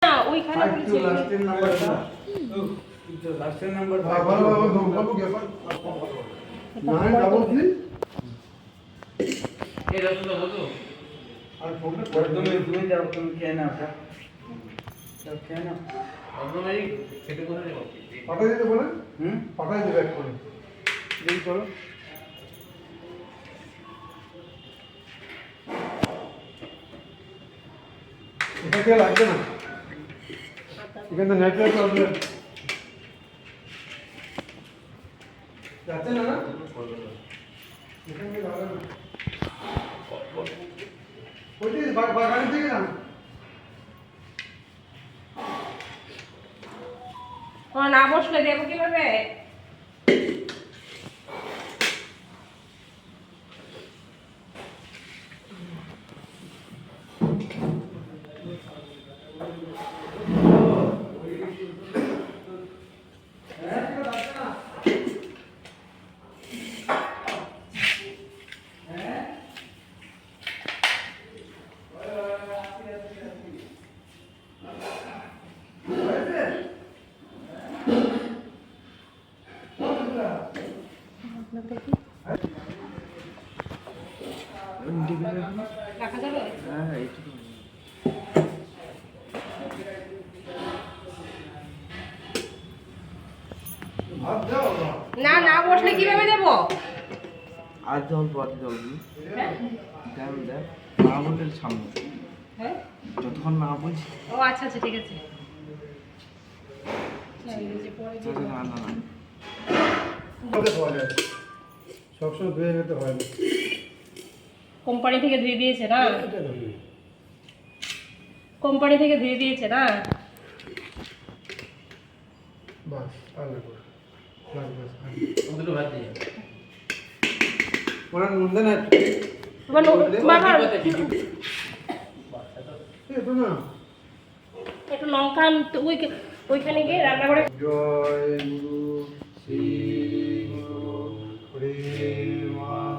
না ওইখানে বলছি লাস্টের নাম্বারটা তো লাস্টের নাম্বার ভালো বাবু কি ব্যাপার 933 এই রাস্তা তো বলো আর ফোনটা তুমি যাও তুমি খেয়ে নাও সব খেয়ে নাও অন্য ভাই খেতে কোথায় যাবো পাঠাই দিতে বলেন পাঠাই দেবে এক করে দেরি করো এটা কে লাগবে না এখানে নেটওয়ার্ক প্রবলেম যাচ্ছে না এখানে লাগবে না ওইটি বাগান থেকে না ও না বসলে দেবো কিভাবে রাখা যাবে হ্যাঁ এইটুকু ভাত দাও না না বসলে কিভাবে দেবো আর জল পরে জল হ্যাঁ দেন দেন না বললে সামনে হ্যাঁ যতক্ষণ না বলছি ও আচ্ছা আচ্ছা ঠিক আছে না না না কোথায় পাওয়া যায় সবসময় ধুয়ে যেতে হয় না কোম্পানি থেকে ধুয়ে দিয়েছে না এটা ধরুন কোম্পানি থেকে ধুয়ে দিয়েছে না বাস আলাদা করে বাস বাস দুটো ভাত দিয়ে ওনার মধ্যে না এটা না একটু লঙ্কা ওইখানে গিয়ে রান্না করে জয় গুরু শ্রী গুরু প্রেমানন্দে